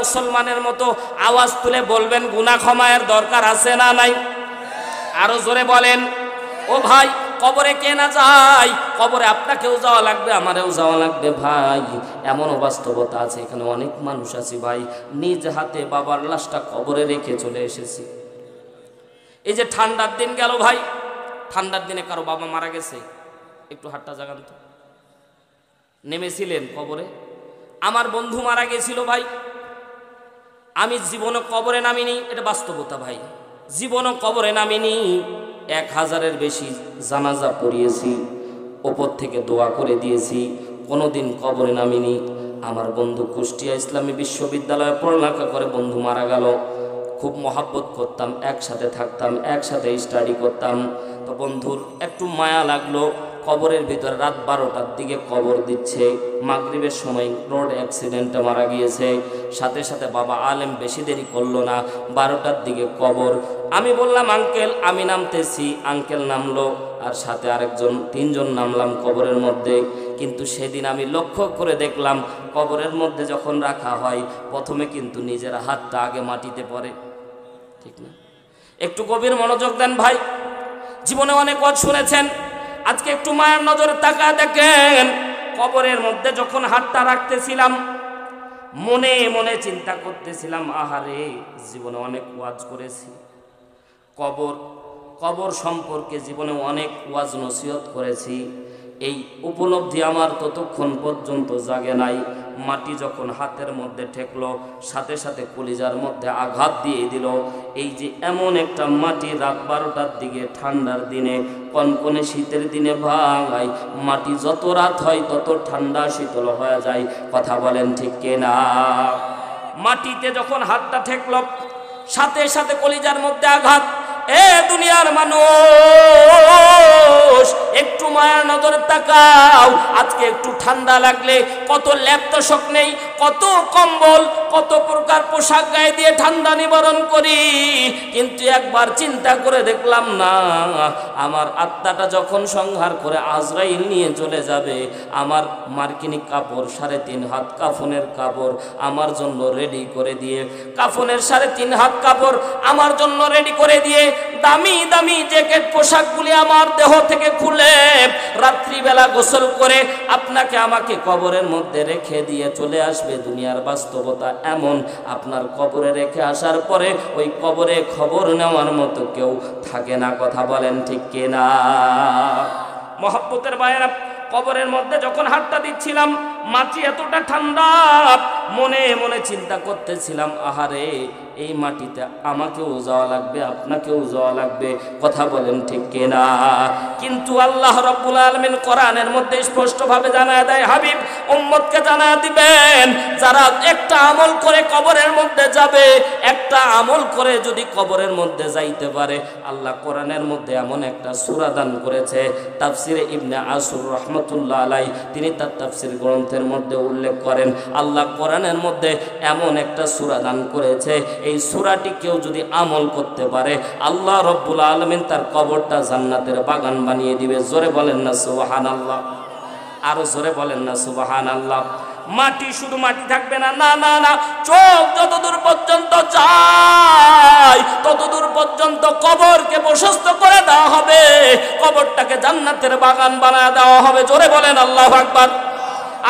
মুসলমানের মতো আওয়াজ তুলে বলবেন গুনাহ ক্ষমায়ের দরকার আছে না নাই? আরো জোরে বলেন। ও ভাই, কবরে কে না যায়? কবরে আপনাকেও যাওয়া লাগবে, আমারও যাওয়া লাগবে ভাই। এমনও বাস্তবতা আছে, এখানে অনেক মানুষ আছে ভাই, নিজ হাতে বাবার লাশটা কবরে রেখে চলে এসেছি। এই যে ঠান্ডার দিন গেল ভাই, ঠান্ডার দিনে কারো বাবা মারা গেছে, একটু হাতটা জাগান তো। নেমেছিলেন কবরে? আমার বন্ধু মারা গেছিল ভাই, আমি জীবনে কবরে নামিনি, এটা বাস্তবতা ভাই। জীবনও কবরে নামিনি, 1000-এর বেশি জানাজা পড়িয়েছি, ওপর থেকে দোয়া করে দিয়েছি, কোনোদিন কবরে নামিনি। আমার বন্ধু কুষ্টিয়া ইসলামী বিশ্ববিদ্যালয়ে পড়ালেখা করে বন্ধু মারা গেল। খুব মহাব্বত করতাম, একসাথে থাকতাম, একসাথে স্টাডি করতাম। তো বন্ধুর একটু মায়া লাগলো। কবরের ভিতরে রাত 12টার দিকে কবর দিচ্ছে, মাগরিবের সময় রোড অ্যাক্সিডেন্টে মারা গিয়েছে। সাথে সাথে বাবা আলেম বেশি দেরি করলো না, 12টার দিকে কবর। আমি বললাম আঙ্কেল আমি নামতেছি, আঙ্কেল নামলো, আর সাথে আরেকজন, 3জন নামলাম কবরের মধ্যে। কিন্তু সেদিন আমি লক্ষ্য করে দেখলাম কবরের মধ্যে যখন রাখা হয় প্রথমে কিন্তু নিজের হাতটা আগে মাটিতে পড়ে, ঠিক না? একটু গভীর মনোযোগ দেন ভাই, জীবনে অনেক ওয়াজ শুনেছেন, আজকে একটু মায়ের নজরে তাকায় দেখেন। কবরের মধ্যে যখন হাতটা রাখতেছিলাম মনে মনে চিন্তা করতেছিলাম, আহারে জীবনে অনেক ওয়াজ করেছি, কবর সম্পর্কে জীবনে অনেক ওয়াজ নসিহত করেছি, এই উপলব্ধি আমার ততক্ষণ পর্যন্ত জাগে নাই। মাটি যখন হাতের মধ্যে ঠেকলো, সাথে সাথে কলিজার মধ্যে আঘাত দিয়ে দিল। এই যে এমন একটা মাটি, রাত 12টার দিকে ঠান্ডার দিনে, কনকনে শীতের দিনে ভাই, মাটি যত রাত হয় তত ঠান্ডা শীতল হয়ে যায়। কথা বলেন ঠিক কিনা? মাটিতে যখন হাতটা ঠেকলো, সাথে সাথে কলিজার মধ্যে আঘাত। এ দুনিয়ার মানুষ, একটু মায়া নজর তাকাও। আজকে একটু ঠান্ডা লাগলে কত ল্যাপ তোষক নেই, কত কম্বল, কত প্রকার পোশাক গায়ে দিয়ে ঠান্ডা নিবারণ করি, কিন্তু একবার চিন্তা করে দেখলাম না, আমার আত্মাটা যখন সংহার করে আজরাইল নিয়ে চলে যাবে, আমার মার্কিনী কাপড় 3.5 হাত কাফনের কাপড় আমার জন্য রেডি করে দিয়ে, কাফনের 3.5 হাত কাপড় আমার জন্য রেডি করে দিয়ে, দামি দামি জ্যাকেট পোশাকগুলি আমার দেহ থেকে খুলে রাত্রিবেলা গোসল করে আপনাকে আমাকে কবরের মধ্যে রেখে দিয়ে চলে আসবে। দুনিয়ার বাস্তবতা এমন, আপনার কবরে রেখে আসার পরে ওই কবরে খবর নেওয়ার মতো কেউ থাকে না। কথা বলেন ঠিক কিনা? মহব্বতের ভাইয়েরা, কবরের মধ্যে যখন হাতটা দিচ্ছিলাম মাটি এতটা ঠান্ডা, মনে মনে চিন্তা করতেছিলাম, আহারে এই মাটিতে আমাকেও যাওয়া লাগবে, আপনাকেও যাওয়া লাগবে। কথা বলেন ঠিক কিনা? কিন্তু আল্লাহ রাব্বুল আলামিন কোরআনের মধ্যে স্পষ্টভাবে জানায় দেয়, হাবিব উম্মতকে জানায় দিবেন, যারা একটা আমল করে কবরের মধ্যে যাবে, একটা আমল করে যদি কবরের মধ্যে যাইতে পারে, আল্লাহ কোরআনের মধ্যে এমন একটা সূরা দান করেছে। তাফসিরে ইবনে আসুর রহমতুল্লাহ আলাই তিনি তার তাফসির গ্রন্থের মধ্যে উল্লেখ করেন, আল্লাহ কোরআনের মধ্যে এমন একটা সূরা দান করেছে, এই সূরাটি কেউ যদি আমল করতে পারে আল্লাহ রাব্বুল আলামিন তার কবরটা জান্নাতের বাগান বানিয়ে দিবে। জোরে বলেন না সুবহানাল্লাহ? আরো জোরে বলেন না সুবহানাল্লাহ? মাটি শুধু মাটি থাকবে না, না না না, চোখ যতদূর পর্যন্ত যায় ততদূর পর্যন্ত কবরকে প্রশস্ত করে দেওয়া হবে, কবরটাকে জান্নাতের বাগান বানায় দেওয়া হবে। জোরে বলেন আল্লাহু আকবার?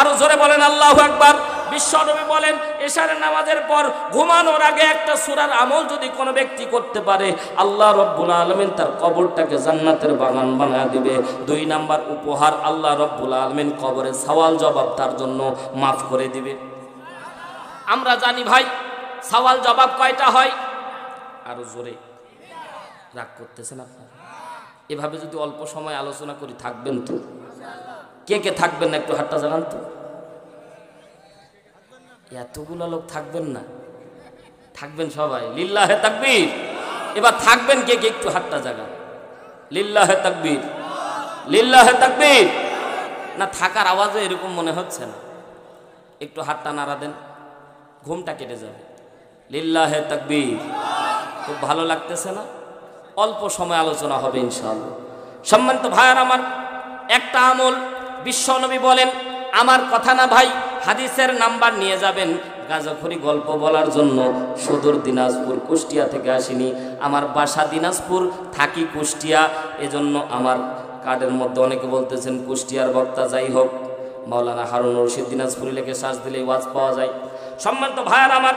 আরো জোরে বলেন আল্লাহু আকবার? বিশ্বনবী বলেন, এশারের নামাজের পর ঘুমানোর আগে একটা সূরার আমল যদি কোনো ব্যক্তি করতে পারে, আল্লাহ রাব্বুল আলামিন তার কবরটাকে জান্নাতের বাগান বানায় দিবে। 2 নাম্বার উপহার, আল্লাহ রাব্বুল আলামিন কবরের সওয়াল জবাব তার জন্য মাফ করে দিবে। আমরা জানি ভাই সওয়াল জবাব কয়টা হয়? আরো জোরে, রাগ করতেছেন আপনারা? এভাবে যদি অল্প সময় আলোচনা করি থাকবেন তো? কে কে থাকবেন না একটু হাতটা জানান তো? এতগুলো লোক থাকবেন না? থাকবেন সবাই? লিল্লাহে তাকবীর। এবার থাকবেন কে কে একটু হাতটা জাগান? লিল্লাহে তাকবীর, লিল্লাহে তাকবীর। না থাকার আওয়াজও এরকম মনে হচ্ছে না, একটু হাতটা নাড়া দেন, ঘুমটা কেটে যাবে। লিল্লাহে তাকবীর। খুব ভালো লাগতেছে না? অল্প সময় আলোচনা হবে ইনশাআল্লাহ। সম্মানিত ভাইয়ার আমার, একটা আমল বিশ্বনবী বলেন, আমার কথা না ভাই, হাদিসের নাম্বার নিয়ে যাবেন, গাঁজাখড়ি গল্প বলার জন্য সুদূর দিনাজপুর কুষ্টিয়া থেকে আসিনি। আমার বাসা দিনাজপুর, থাকি কুষ্টিয়া। এজন্য আমার কার্ডের মধ্যে অনেকে বলতেছেন কুষ্টিয়ার বক্তা। যাই হোক, মাওলানা হারুন রশিদ দিনাজপুরি লেখে সার্চ দিলে ওয়াজ পাওয়া যায়। সম্মানিত ভাইয়ার আমার,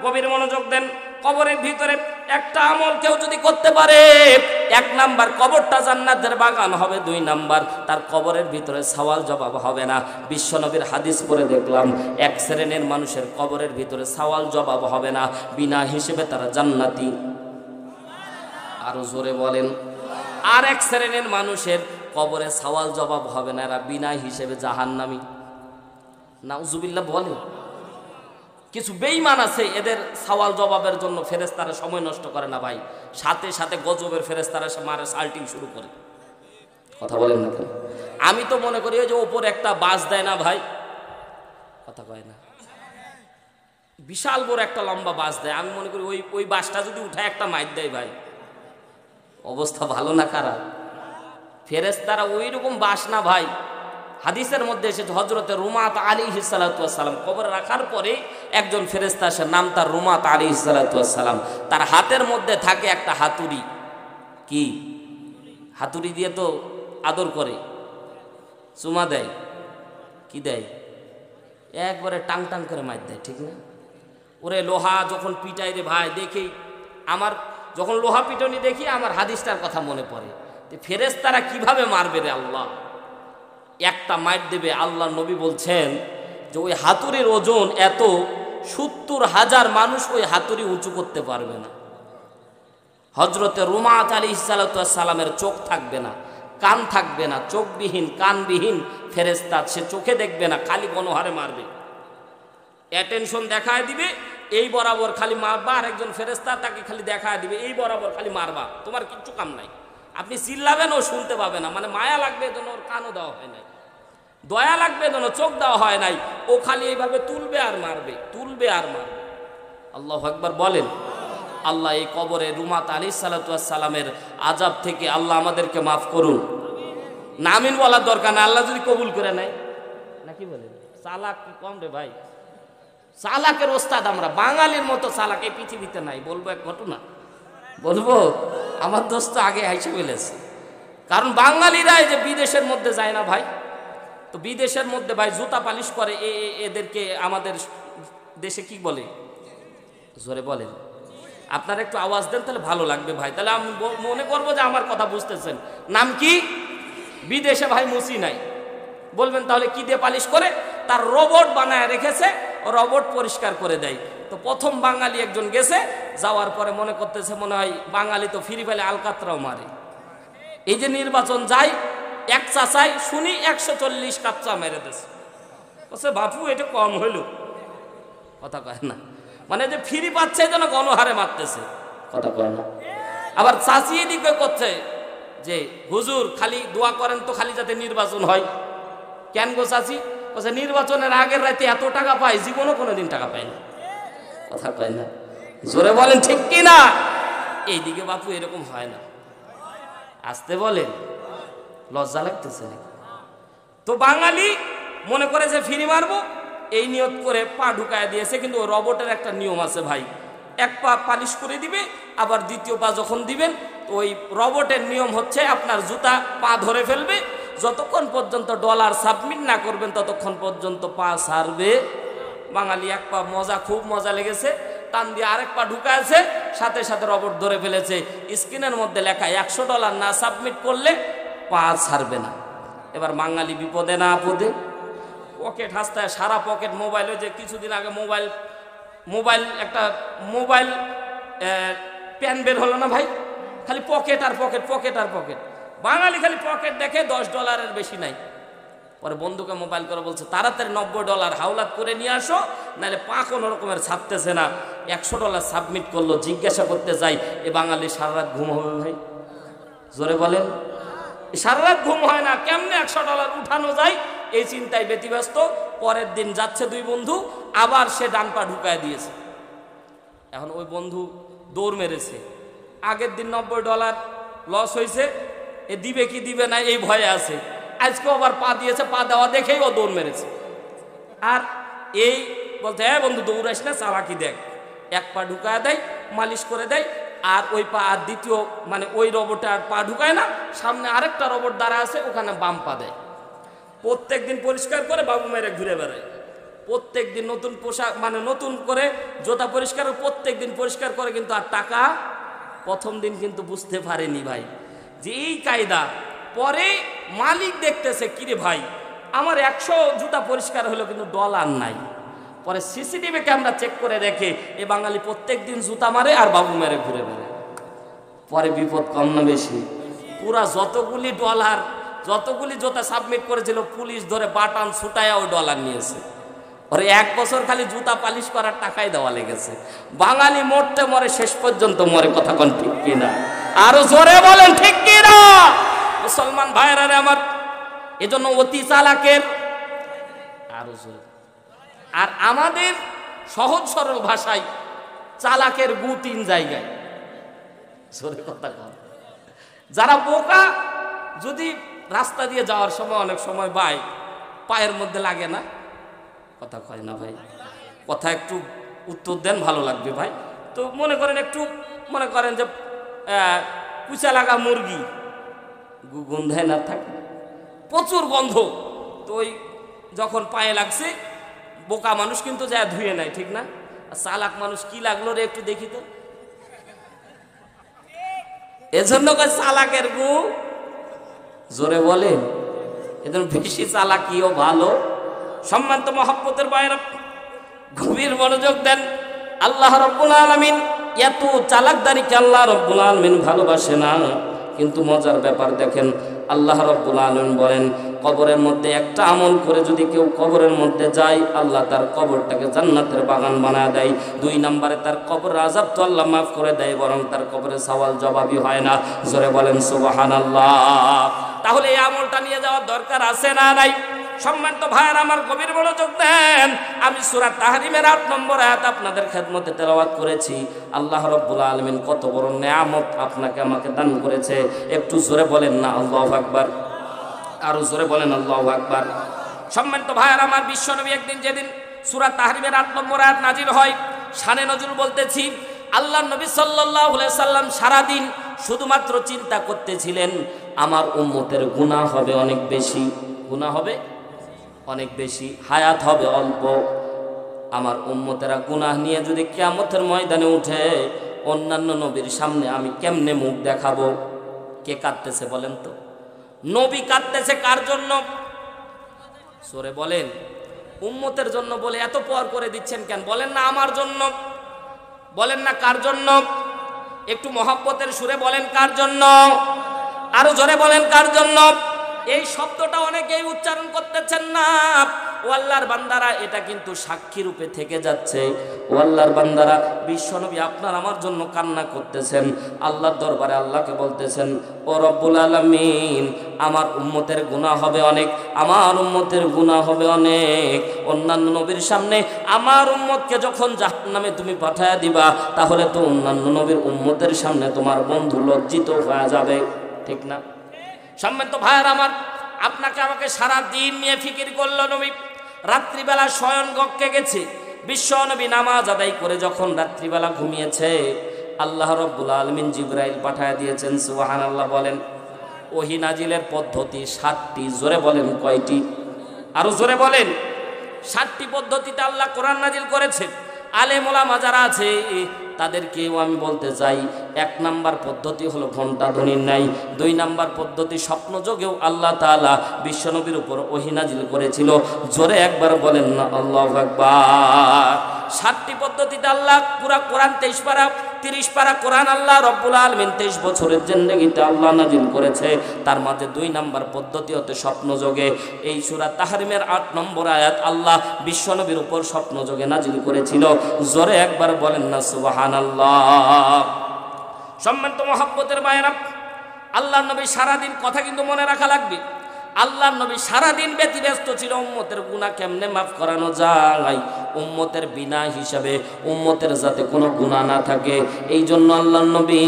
গভীর মনোযোগ দেন। কবরের ভিতরে একটা আমল কেউ যদি করতে পারে, 1 নাম্বার কবরটা জান্নাতের বাগান হবে, 2 নাম্বার তার কবরের ভিতরে সওয়াল জবাব হবে না। বিশ্বনবীর হাদিস পড়ে দেখলাম, 1 শ্রেণীর মানুষের কবরের ভিতরে সওয়াল জবাব হবে না, বিনা হিসেবে তারা জান্নাতি। আরো জোরে বলেন। আর 1 শ্রেণীর মানুষের কবরে সওয়াল জবাব হবে না, এরা বিনা হিসেবে জাহান্নামী। নাউজুবিল্লাহ বলেন। কিছু বেঈমান আছে, এদের সওয়াল জবাবের জন্য ফেরেশতারা সময় নষ্ট করে না ভাই, সাথে সাথে গজবের ফেরেশতারা মারে সাল্টিং শুরু করে। কথা বলেন না কেন? আমি তো মনে করি ওই যে ওপরে একটা বাস দেয় না ভাই, কথা কয় না, বিশাল বড় একটা লম্বা বাস দেয়। আমি মনে করি ওই বাসটা যদি উঠায় একটা মাইর দেয় ভাই, অবস্থা ভালো না খারাপ? ফেরেশতারা ওই রকম বাস না ভাই। হাদিসের মধ্যে এসেছে হযরতে রুমাত আলাইহিস সালাতু ওয়াস সালাম কবরে রাখার পরে একজন ফেরেশতা আসে, নাম তার রুমাত আলাইহিস সালাতু ওয়াস সালাম। তার হাতের মধ্যে থাকে একটা হাতুড়ি। কি হাতুড়ি দিয়ে তো আদর করে, চুমা দেয়, কি দেয়, একবারে টাং টাং করে মার দেয়, ঠিক না? ওরে লোহা যখন পিটাই রে ভাই, দেখি আমার যখন লোহা পিটনি দেখি আমার হাদিসটার কথা মনে পড়ে। ফেরেশতারা কিভাবে মারবে রে আল্লাহ? একটা মাইর দেবে। আল্লাহ নবী বলছেন যে ওই হাতুড়ির ওজন এত, 70,000 মানুষ ওই হাতুড়ি উঁচু করতে পারবে না। হযরতে রুমাত আলাইহিস সালাতু ওয়াস সালামের চোখ থাকবে না, কান থাকবে না, চোখবিহীন কানবিহীন ফেরেশতা, সে চোখে দেখবে না, খালি গণহারে মারবে, অ্যাটেনশন দেখায় দিবে, এই বরাবর খালি মারবা। আর একজন ফেরেশতা তাকে খালি দেখায় দিবে, এই বরাবর খালি মারবা, তোমার কিচ্ছু কাম নাই। আপনি চিল্লাবেন, ও শুনতে পাবে না। মানে মায়া লাগবে যেন ওর কানও দেওয়া হয় নাই, দয়া লাগবে যেন চোখ দেওয়া হয় নাই, ও খালি এইভাবে তুলবে আর মারবে, তুলবে আর মারবে। আল্লাহু আকবার বলেন। আল্লাহ এই কবরে রুমাত আলাইহিস সালাতু ওয়াস সালামের আযাব থেকে আল্লাহ আমাদেরকে মাফ করুন। নামিন বলার দরকার না, আল্লাহ যদি কবুল করে নেয়। নাকি বলেন? চালাক কি কম রে ভাই? চালাকের ওস্তাদ আমরা, বাঙালির মতো চালাক এই পৃথিবীতে নাই। বলবো এক ঘটনা, বলবো? আমার দোস্ত আগে আইসে ফেলেছে। কারণ বাঙালিরা যে বিদেশের মধ্যে যায় না ভাই, তো বিদেশের মধ্যে ভাই জুতা পালিশ করে, এদেরকে আমাদের দেশে কি বলে? জোরে বলেন। আপনারা একটু আওয়াজ দেন, তাহলে ভালো লাগবে ভাই, তাহলে আমি মনে করবো যে আমার কথা বুঝতেছেন। নাম কি? বিদেশে ভাই মুসি নাই। বলবেন তাহলে কি দিয়ে পালিশ করে? তার রোবট বানায় রেখেছে, রোবট পরিষ্কার করে দেয়। তো প্রথম বাঙালি একজন গেছে, যাওয়ার পরে মনে করতেছে মনে হয় বাঙালি তো ফ্রি ফেলে আলকাতরাও মারে। এই যে নির্বাচন যায়, এক চাচাই শুনি 140 কাচ্চা মেরে দিয়েছে। বলছে বাপু এটা কম হইল, কথা কয় না। মানে যে ফ্রি পাচ্ছে যেন গণহারে মারতেছে, কথা কয় না। আবার চাচি এদিকে করছে যে হুজুর খালি দোয়া করেন তো খালি যাতে নির্বাচন হয়। কেন গো চাচি? বলছে নির্বাচনের আগের রাতে এত টাকা পাই, জীবনও কোনোদিন টাকা পাই না, কথা কয় না। জোরে বলেন ঠিক কি না? এইদিকে বাপু এরকম হয় না, আসতে বলেন, লজ্জা লাগতেছে। তো বাঙালি মনে করে যে ফ্রি মারবো, এই নিয়ত করে পা ঢুকায় দিয়েছে। কিন্তু ওই রোবটের একটা নিয়ম আছে ভাই, এক পা পালিশ করে দিবে, আবার দ্বিতীয় পা যখন দিবেন ওই রোবটের নিয়ম হচ্ছে আপনার জুতা পা ধরে ফেলবে, যতক্ষণ পর্যন্ত ডলার সাবমিট না করবেন ততক্ষণ পর্যন্ত পা ছাড়বে। বাঙালি এক পা মজা, খুব মজা লেগেছে, টান দিয়ে আরেক পা ঢুকাছে, সাথে সাথে রোবট ধরে ফেলেছে। স্ক্রিনের মধ্যে লেখা $100 না সাবমিট করলে পা ছাড়বে না। এবার বাঙালি বিপদে না আপদে, পকেট হাসতায় সারা পকেট মোবাইলে, যে কিছুদিন আগে একটা মোবাইল প্যান বের হলো না ভাই, খালি পকেট আর পকেট, পকেট আর পকেট। বাঙালি খালি পকেট দেখে, $10 বেশি নাই। পরে বন্ধুকে মোবাইল করে বলছে তাড়াতাড়ি $90 হাওলাত করে নিয়ে আসো, নাহলে পা কোনো রকমের ছাড়তেছে না। $100 সাবমিট করলো। জিজ্ঞাসা করতে যাই, এ বাঙালি সারা রাত ঘুম হবে ভাই? জোরে বলেন। সারা রাত ঘুম হয় না, কেমনে $100 উঠানো যায় এই চিন্তায় ব্যতিব্যস্ত। পরের দিন যাচ্ছে 2 বন্ধু, আবার সে ডান পা ঢুকায় দিয়েছে। এখন ওই বন্ধু দৌড় মেরেছে, আগের দিন $90 লস হয়েছে, এ দিবে কি দিবে না এই ভয়ে আছে। আজকে আবার পা দিয়েছে, পা দেওয়া দেখেই ও দৌড় মেরেছে। আর এই বলতে হ্যাঁ বন্ধু দৌড়াইস না, চালাকি দেখ, এক পা ঢুকায় দেয়, মালিশ করে দেয়, আর ওই পা আর দ্বিতীয় মানে ওই রোবটে আর পা ঢুকায় না, সামনে আরেকটা রোবট দাঁড়া আছে, ওখানে বাম পা দেয়। প্রত্যেক দিন পরিষ্কার করে বাবু মেরে ঘুরে বেড়ায়। প্রত্যেক দিন নতুন পোশাক মানে নতুন করে জুতা পরিষ্কার, প্রত্যেক দিন পরিষ্কার করে, কিন্তু আর টাকা প্রথম দিন কিন্তু বুঝতে পারেনি ভাই যে এই কায়দা। পরে মালিক দেখতেছে কিরে ভাই আমার 100 জুতা পরিষ্কার হলো কিন্তু ডলার নাই। পরে সিসিটিভি ক্যামেরা চেক করে দেখে এ বাঙালি প্রত্যেক দিন জুতা মারে আর বাবু মেরে ঘুরে বেড়ায়। পরে বিপদ কম না বেশি? পুরা যতগুলি ডলার যতগুলি জুতা সাবমিট করেছিল পুলিশ ধরে বাটান ছুটায় ওই ডলার নিয়েছে। ওরে 1 বছর খালি জুতা পালিশ করার টাকাই দেওয়া লেগেছে। বাঙালি মরতে মরে শেষ পর্যন্ত মরে, কথা কোন ঠিক কিনা? আরো জোরে বলেন ঠিক কিনা? মুসলমান ভাইরা আমার, এজন্য অতি চালাকের আরো জোরে। আর আমাদের সহজ সরল ভাষায় চালাকের গু 3 জায়গায়। জোরে কথা কন। যারা বোকা, যদি রাস্তা দিয়ে যাওয়ার সময় অনেক সময় পায়ের মধ্যে লাগে না, কথা কয় না ভাই, কথা একটু উত্তর দেন ভালো লাগবে ভাই। তো মনে করেন একটু মনে করেন যে কুচা লাগা মুরগি গন্ধে না থাকে, প্রচুর গন্ধ, তো ওই যখন পায়ে লাগছে বোকা মানুষ কিন্তু যা ধুয়ে নেয়, ঠিক না? আর চালাক মানুষ কি লাগলো রে একটু দেখি তো, এজন্য চালাকের গু জোরে বলে, এজন্য বেশি চালাকিও ভালো। সম্মানিত মহব্বতের বাইরে গভীর মনোযোগ দেন। আল্লাহ রাব্বুল আলামিন এত চালাকদারিকে আল্লাহ রাব্বুল আলামিন ভালোবাসে না। কিন্তু মজার ব্যাপার দেখেন, আল্লাহ রাব্বুল আলামিন বলেন কবরের মধ্যে একটা আমল করে যদি কেউ কবরের মধ্যে যায়, আল্লাহ তার কবরটাকে জান্নাতের বাগান বানায় দেয়। 2 নম্বরে তার কবর আযাব তো আল্লাহ মাফ করে দেয়, বরং তার কবরে সওয়াল জবাবই হয় না। জোরে বলেন সুবহানাল্লাহ। তাহলে এই আমলটা নিয়ে যাওয়ার দরকার আছে না নাই? সম্মানিত ভাইয়ের আমার, গভীর মনোযোগ দেন। আমি সূরা তাহরিমের 8 নম্বর আয়াত আপনাদের খেদমতে তেলাওয়াত করেছি। আল্লাহ রাব্বুল আলামিন কত বড় নেয়ামত আপনাকে আমাকে দান করেছে, একটু জোরে বলেন না আল্লাহু আকবার। আরো জোরে বলেন আল্লাহু আকবার। সম্মানিত ভাইয়ের আমার, বিশ্বনবী একদিন যেদিন সূরা তাহরিমের 8 নম্বর আয়াত নাজিল হয়, শানে নজরুল বলতেছি, আল্লাহর নবী সাল্লাল্লাহু আলাইহি সাল্লাম সারা দিন শুধুমাত্র চিন্তা করতেছিলেন আমার উম্মতের গুনাহ হবে অনেক বেশি, গুনাহ হবে অনেক বেশি, হায়াত হবে অল্প। আমার উম্মতেরা গুনাহ নিয়ে যদি কিয়ামতের ময়দানে উঠে, অন্যান্য নবীর সামনে আমি কেমনে মুখ দেখাবো? কে কাঁদতেছে বলেন তো? নবী কাঁদতেছে কার জন্য? সরে বলেন। উম্মতের জন্য বলে এত পর করে দিচ্ছেন কেন? বলেন না আমার জন্য, বলেন না কার জন্য? একটু মহব্বতের সুরে বলেন কার জন্য? আরো জোরে বলেন কার জন্য? এই শব্দটা অনেকেই উচ্চারণ করতেছেন না। ও আল্লাহর বান্দারা, এটা কিন্তু সাক্ষী রূপে থেকে যাচ্ছে। ও আল্লাহর বান্দারা, বিশ্বনবী আপনার আমার জন্য কান্না করতেছেন, আল্লাহর দরবারে আল্লাহকে বলতেছেন, ও রব্বুল আলামিন আমার উম্মতের গুনাহ হবে অনেক, আমার উম্মতের গুনাহ হবে অনেক। অন্যান্য নবীর সামনে আমার উম্মতকে যখন জাহান্নামে তুমি পাঠায়া দিবা, তাহলে তো অন্যান্য নবীর উম্মতের সামনে তোমার বন্ধু লজ্জিত হয়ে যাবে, ঠিক না? সম্মানিত ভাইয়ের আমার, আপনাকে আমাকে সারা দিন নিয়ে ফিকির করলো নবী। রাত্রিবেলা শয়ন কক্ষে গেছে, বিশ্ব নবী নামাজ আদায় করে যখন রাত্রিবেলা ঘুমিয়েছে, আল্লাহ রাব্বুল আলামিন জিবরাইল পাঠায় দিয়েছেন। সুবহানাল্লাহ বলেন। ওহী নাজিলের পদ্ধতি 7টি। জোরে বলেন কয়টি? আরো জোরে বলেন। 7টি পদ্ধতিতে আল্লাহ কোরআন নাজিল করেছে। আলেম ওলামা যারা আছে তাদেরকেও আমি বলতে চাই, 1 নাম্বার পদ্ধতি হলো ঘণ্টা ধ্বনির নাই। 2 নাম্বার পদ্ধতি স্বপ্নযোগেও আল্লাহ তাআলা বিশ্বনবীর উপর ওহী নাজিল করেছিল। জোরে একবার বলেন না আল্লাহু আকবার। 7টি পদ্ধতিতে আল্লাহ পুরা কোরআন 23 পারা 30 পারা কোরআন আল্লাহ রব্বুল আলামিন 23 বছরের জিন্দেগিতে আল্লাহ নাজিল করেছে। তার মাঝে 2 নাম্বার পদ্ধতি হতে স্বপ্নযোগে। এই সূরা তাহরিমের 8 নম্বর আয়াত আল্লাহ বিশ্বনবীর উপর স্বপ্নযোগে নাজিল করেছিল। জোরে একবার বলেন না সুবহানাল্লাহ। সম্মানিত মহব্বতের ভাইরা, আল্লাহর নবী সারাদিন, কথা কিন্তু মনে রাখা লাগবে, আল্লাহর নবী সারাদিন ব্যতিব্যস্ত ছিল উম্মতের গুনাহ কেমনে মাফ করানো যায়, উম্মতের বিনা হিসাবে, উম্মতের যাতে কোনো গুনাহ না থাকে। এই জন্য আল্লাহর নবী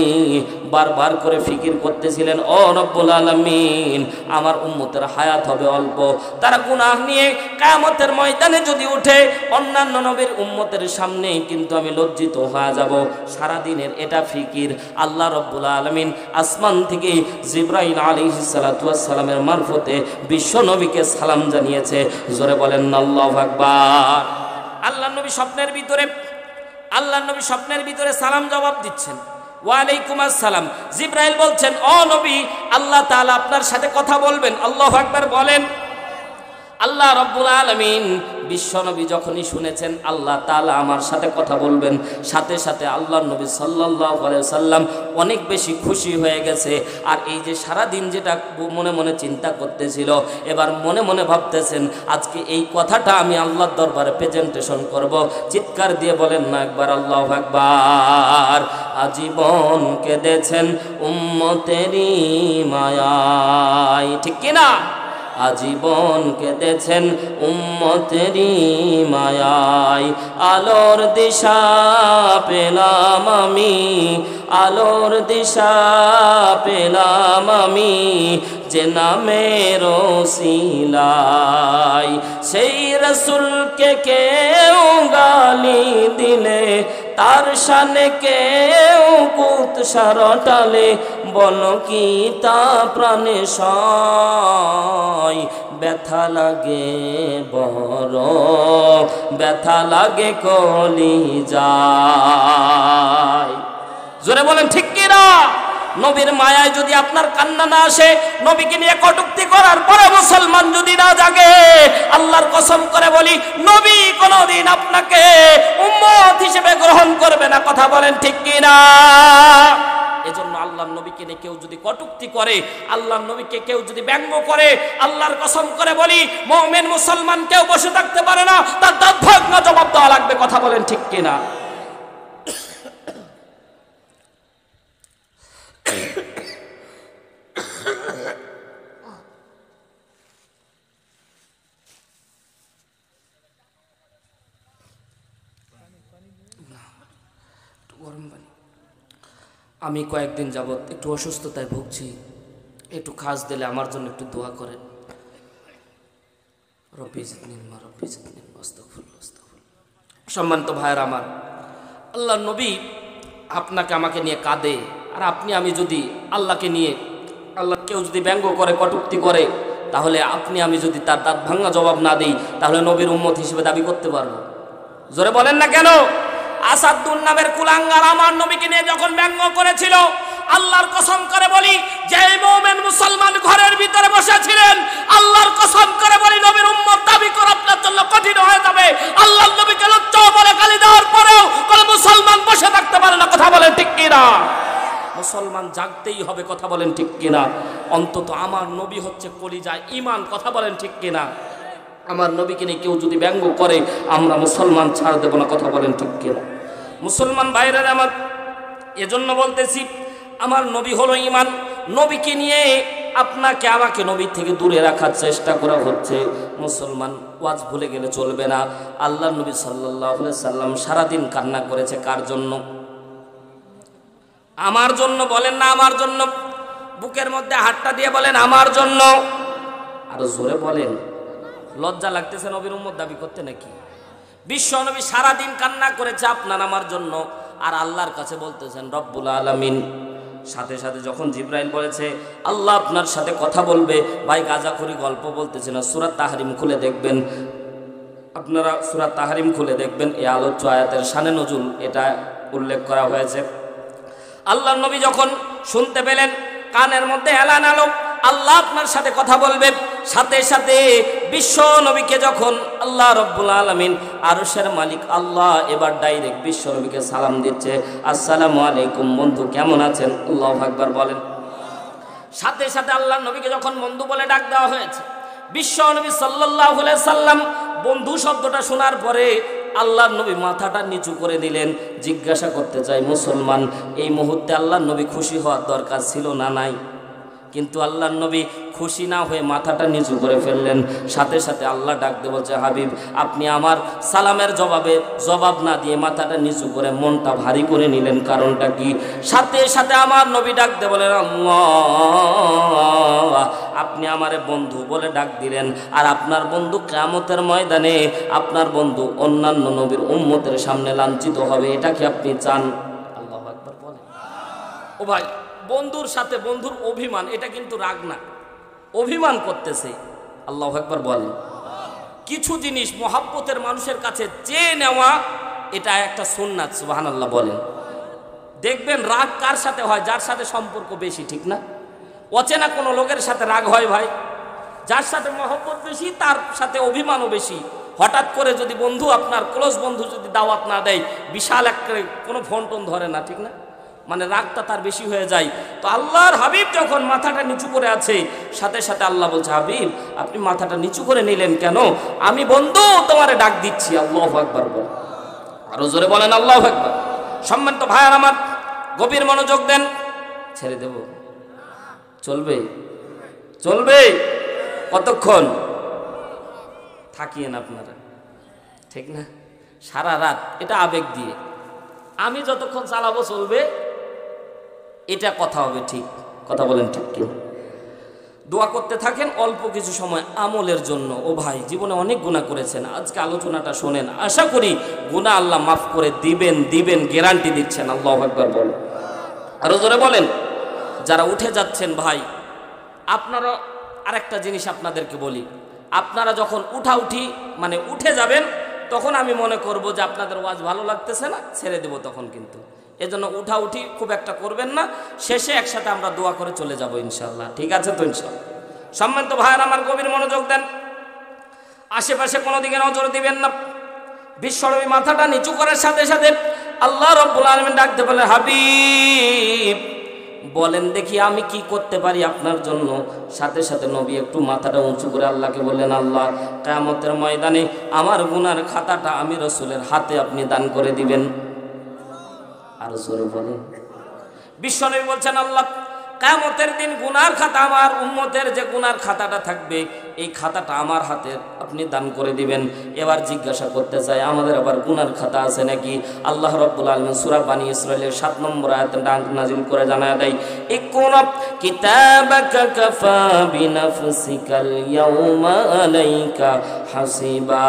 বারবার করে ফিকির করতেছিলেন, ও রব্বুল আলামিন, আমার উম্মতের হায়াত হবে অল্প, তারা গুনাহ নিয়ে কিয়ামতের ময়দানে যদি উঠে অন্যান্য নবীর উম্মতের সামনে কিন্তু আমি লজ্জিত হয়ে যাব। সারা দিনের এটা ফিকির। আল্লাহ রব্বুল আলামিন আসমান থেকে জিবরাইল আলাইহিস সালাতু ওয়াস সালামের মারফতে বিশ্ব নবীকে সালাম জানিয়েছে। জোরে বলেন আল্লাহু আকবার। আল্লাহর নবী স্বপ্নের ভিতরে সালাম জবাব দিচ্ছেন, ওয়ালাইকুম আসসালাম। জিবরাইল বলছেন, ও নবী, আল্লাহ তাআলা আপনার সাথে কথা বলবেন। আল্লাহু আকবার বলেন। আল্লাহ রব্বুল আলামিন বিশ্ব নবী যখনই শুনেছেন আল্লাহ তাআলা আমার সাথে কথা বলবেন, সাথে সাথে আল্লাহর নবী সাল্লাল্লাহু আলাইহি সাল্লাম অনেক বেশি খুশি হয়ে গেছে। আর এই যে সারা দিন যেটা মনে মনে চিন্তা করতেছিল, এবার মনে মনে ভাবতেছেন আজকে এই কথাটা আমি আল্লাহর দরবারে প্রেজেন্টেশন করব। চিৎকার দিয়ে বলেন না একবার আল্লাহু আকবার। আজীবন কেঁদেছেন উম্মতেরই মায়ায়, ঠিক কি না? আজীবন কেঁদেছেন উম্মতেরই মায়ায়। আলোর দিশা পেলাম আমি, আলোর দিশা পেলাম আমি, যে নামের ওসিলায়। সেই রাসূলকে কেউ গালি দিলে, তার শানে কেউ কুৎসা রটালে, বল কি তা প্রাণে সয়। ব্যথা লাগে বড়, ব্যথা লাগে কলিজায়। জোরে বলেন ঠিক কি না? নবীর মায়ায় যদি আপনার কান্না না আসে, নবীকে নিয়ে কটূক্তি করার পরে মুসলমান যদি না জাগে, আল্লাহর কসম করে বলি নবী কোনদিন আপনাকে উম্মত হিসেবে গ্রহণ করবে না। কথা বলেন ঠিক কি না? এজন্য আল্লাহর নবীকে নিয়ে কেউ যদি কটূক্তি করে, আল্লাহর নবীকে কেউ যদি ব্যঙ্গ করে, আল্লাহর কসম করে বলি মুমিন মুসলমান কেউ বসে থাকতে পারে না, তার দাঁত ভাঙা জবাব দেওয়া লাগবে। কথা বলেন ঠিক কি না? আমি কয়েকদিন যাবত একটু অসুস্থতায় ভুগছি, একটু খাস দিলে আমার জন্য একটু দোয়া করেন। সম্মানিত ভাইয়ের আমার, আল্লাহ নবী আপনাকে আমাকে নিয়ে কাঁদে, আর আপনি আমি যদি আল্লাহকে নিয়ে, আল্লাহ কেউ যদি ব্যঙ্গ করে কটূক্তি করে, তাহলে আপনি আমি যদি তার দাঁত ভাঙা জবাব না দিই, তাহলে নবীর উম্মত হিসেবে দাবি করতে পারবো? জোরে বলেন না কেন? আসাদুন নামের কুলাঙ্গার আমার নবীকে নিয়ে যখন ব্যঙ্গ করেছিল, আল্লাহর কসম করে বলি যে মুমিন মুসলমান ঘরের ভিতরে বসে ছিলেন, আল্লাহর কসম করে বলি নবীর উম্মত দাবি করা আপনার জন্য কঠিন হয়ে যাবে। আল্লাহর নবীকে লজ্জা বলে গালি দেওয়ার পরেও কোন মুসলমান বসে থাকতে পারে না। কথা বলেন ঠিক কি না? মুসলমান জাগতেই হবে। কথা বলেন ঠিক কি না? অন্তত আমার নবী হচ্ছে কলিজা ঈমান। কথা বলেন ঠিক কি না? আমার নবীকে নিয়ে কেউ যদি ব্যঙ্গ করে, আমরা মুসলমান ছাড় দেব না। কথা বলেন ঠিক কি না? মুসলমান ভাইরা আমার, এজন্য বলতেছি আমার নবী হলো ঈমান। নবীকে নিয়ে আপনাকে আমাকে নবী থেকে দূরে রাখার চেষ্টা করা হচ্ছে। মুসলমান ওয়াজ ভুলে গেলে চলবে না। আল্লাহ নবী সাল্লাল্লাহু আলাইহি সাল্লাম সারাদিন কান্না করেছে কার জন্য? আমার জন্য। বলেন না আমার জন্য? বুকের মধ্যে হাতটা দিয়ে বলেন আমার জন্য। আরো জোরে বলেন। লজ্জা লাগতেছে নবীর উম্মত দাবি করতে নাকি? বিশ্ব নবী সারাদিন কান্না করেছে আপনার আমার জন্য, আর আল্লাহর কাছে বলতেছেন রব্বুল আলামিন। সাথে সাথে যখন জিবরাইল বলেছে আল্লাহ আপনার সাথে কথা বলবে, ভাই গাজাখুরি গল্প বলতেছে না, সূরা তাহরিম খুলে দেখবেন। আপনারা সূরা তাহরিম খুলে দেখবেন, এই আলোচ্য আয়াতের শানে নজুল এটা উল্লেখ করা হয়েছে। আল্লাহর নবী যখন শুনতে পেলেন, কানের মধ্যে এলান আলো আল্লাহ আপনার সাথে কথা বলবে, সাথে সাথে বিশ্ব নবীকে যখন আল্লাহ রব্বুল আলামিন আরশের মালিক আল্লাহ এবার ডাইরেক্ট বিশ্ব নবীকে সালাম দিচ্ছে, আসসালামু আলাইকুম বন্ধু, কেমন আছেন? আল্লাহু আকবার বলেন। সাথে সাথে আল্লাহ নবীকে যখন বন্ধু বলে ডাক দেওয়া হয়েছে, বিশ্ব নবী সাল্লাল্লাহু আলাইহি সাল্লাম বন্ধু শব্দটা শোনার পরে আল্লাহর নবী মাথাটা নিচু করে দিলেন। জিজ্ঞাসা করতে চাই মুসলমান, এই মুহূর্তে আল্লাহর নবী খুশি হওয়ার দরকার ছিল না নাই? কিন্তু আল্লাহর নবী খুশি না হয়ে মাথাটা নিচু করে ফেললেন। সাথে সাথে আল্লাহ ডাক দিয়ে বলছে, হাবিব আপনি আমার সালামের জবাব না দিয়ে মাথাটা নিচু করে মনটা ভারী করে নিলেন, কারণটা কি? সাথে সাথে আমার নবী ডাক দিয়ে বলেন, আল্লাহ আপনি আমারে বন্ধু বলে ডাক দিলেন, আর আপনার বন্ধু কিয়ামতের ময়দানে আপনার বন্ধু অন্যান্য নবীর উম্মতের সামনে লাঞ্ছিত হবে, এটা কি আপনি চান? আল্লাহু আকবার বলেন। ও ভাই, বন্ধুর সাথে বন্ধুর অভিমান, এটা কিন্তু রাগ না, অভিমান করতেছে। আল্লাহু আকবার বলেন। কিছু জিনিস মহাব্বতের মানুষের কাছে চেয়ে নেওয়া, এটা একটা সুন্নাত। সুবহানাল্লাহ বলেন। দেখবেন রাগ কার সাথে হয়? যার সাথে সম্পর্ক বেশি, ঠিক না? অচেনা কোনো লোকের সাথে রাগ হয় ভাই। যার সাথে মহব্বত বেশি তার সাথে অভিমানও বেশি। হঠাৎ করে যদি বন্ধু, আপনার ক্লোজ বন্ধু যদি দাওয়াত না দেয়, বিশাল একটা কোনো ফোন টোন ধরে না, ঠিক না? মানে রাগটা তার বেশি হয়ে যায়। তো আল্লাহর হাবিব যখন মাথাটা নিচু করে আছে, সাথে সাথে আল্লাহ বলছে, হাবিব আপনি মাথাটা নিচু করে নিলেন কেন? আমি বন্ধু তোমারে ডাক দিচ্ছি। আল্লাহু আকবার বল, আরো জোরে বলেন আল্লাহু আকবার। সম্মানিত ভাইয়ার আমার, গভীর মনোযোগ দেন। ছেড়ে দেব? চলবে? চলবে? কতক্ষণ থাকিয়েন আপনারা, ঠিক না? সারা রাত। এটা আবেগ দিয়ে, আমি যতক্ষণ চালাবো চলবে, এটা কথা হবে, ঠিক কথা বলেন, ঠিক কি? দোয়া করতে থাকেন অল্প কিছু সময় আমলের জন্য। ও ভাই, জীবনে অনেক গুনাহ করেছেন, আজকে আলোচনাটা শোনেন, আশা করি গুনাহ আল্লাহ মাফ করে দিবেন, গ্যারান্টি দিচ্ছেন। আল্লাহু আকবার বলেন, আরো জোরে বলেন। যারা উঠে যাচ্ছেন ভাই, আপনারা আরেকটা জিনিস আপনাদেরকে বলি, আপনারা যখন মানে উঠে যাবেন, তখন আমি মনে করব যে আপনাদের ওয়াজ ভালো লাগতেছে না, ছেড়ে দেব তখন। কিন্তু এজন্য উঠি খুব একটা করবেন না, শেষে একসাথে আমরা দোয়া করে চলে যাব ইনশাআল্লাহ, ঠিক আছে তো? ইনশাআল্লাহ। সম্মানিত ভাইয়েরা আমার, গভীর মনোযোগ দেন। আশেপাশে কোনো দিকে নজর দিবেন না। বিশ্বনবী মাথাটা নিচু করার সাথে সাথে আল্লাহ রাব্বুল আলামিন ডাকতে বলে, হাবিব বলেন দেখি আমি কি করতে পারি আপনার জন্য। সাথে সাথে নবী একটু মাথাটা উঁচু করে আল্লাহকে বললেন, আল্লাহ কিয়ামতের ময়দানে আমার গুনার খাতাটা আমি রাসূলের হাতে আপনি দান করে দিবেন। আর জোরে বলেন। বিশ্বনবী বলছেন, আল্লাহ কিয়ামতের দিন গুনার খাতা, আমার উম্মতের যে গুনার খাতাটা থাকবে, এই খাতাটা আমার হাতে আপনি দান করে দিবেন। এবার জিজ্ঞাসা করতে চাই, আমাদের আবার গুনার খাতা আছে নাকি? আল্লাহ রাব্বুল আলামিন সূরা বানী ইসরাঈলের 7 নম্বর আয়াতে ডাক নাজিল করে জানায় দেয়, ইকরা কিতাবাকা কাফা বিনাফসিকাল ইয়াউমা আলাইকা হাসিবা।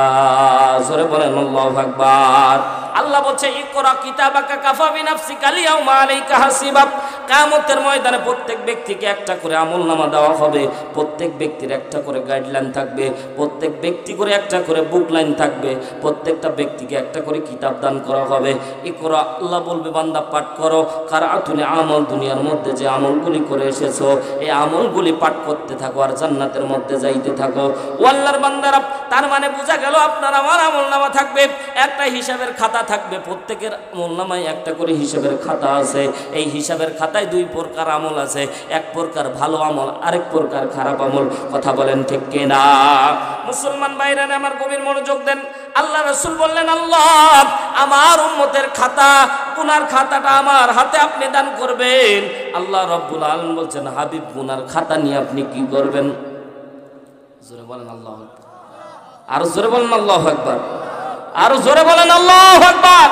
জোরে বলেন আল্লাহু আকবার। আল্লাহ বলছে, ইকরা কিতাবাকা কাফা বিনাফসিকাল ইয়াউমা আলাইকা হাসিবা। কিয়ামতের ময়দানে প্রত্যেক ব্যক্তিকে একটা করে আমলনামা দেওয়া হবে, প্রত্যেক ব্যক্তির একটা করে গাইডলাইন থাকবে, প্রত্যেক ব্যক্তি করে একটা করে বুক লাইন থাকবে, প্রত্যেকটা ব্যক্তিকে একটা করে কিতাব দান করা হবে। ইকরা, আল্লাহ বলবে বান্দা পাঠ করো, কারাতুল আমল, দুনিয়ার মধ্যে যে আমলগুলি করে এসেছো এই আমলগুলি পাঠ করতে থাকো আর জান্নাতের মধ্যে যাইতে থাকো। ও আল্লাহর বান্দারা, তার মানে বোঝা গেল আপনার আমার আমলনামা থাকবে, একটা হিসাবের খাতা থাকবে, প্রত্যেকের আমলনামায় একটা করে হিসাবের খাতা আছে। এই হিসাবের খাতায় 2 প্রকার আমল আছে, এক প্রকার ভালো আমল, আরেক প্রকার খারাপ আমল। কথা বলেন ঠিক কিনা? মুসলমান ভাইরা আমার, গভীর মনোযোগ দেন। আল্লাহ রাসূল বললেন, আল্লাহ আমার উম্মতের খাতা, গুনার খাতাটা আমার হাতে আপনি দান করবেন। আল্লাহ রাব্বুল আলামিন বলছেন, হাবিব গুনার খাতা নিয়ে আপনি কি করবেন? জোরে বলেন আল্লাহু আকবার। আর জোরে বলেন আল্লাহু আকবার। আর জোরে বলেন আল্লাহু আকবার।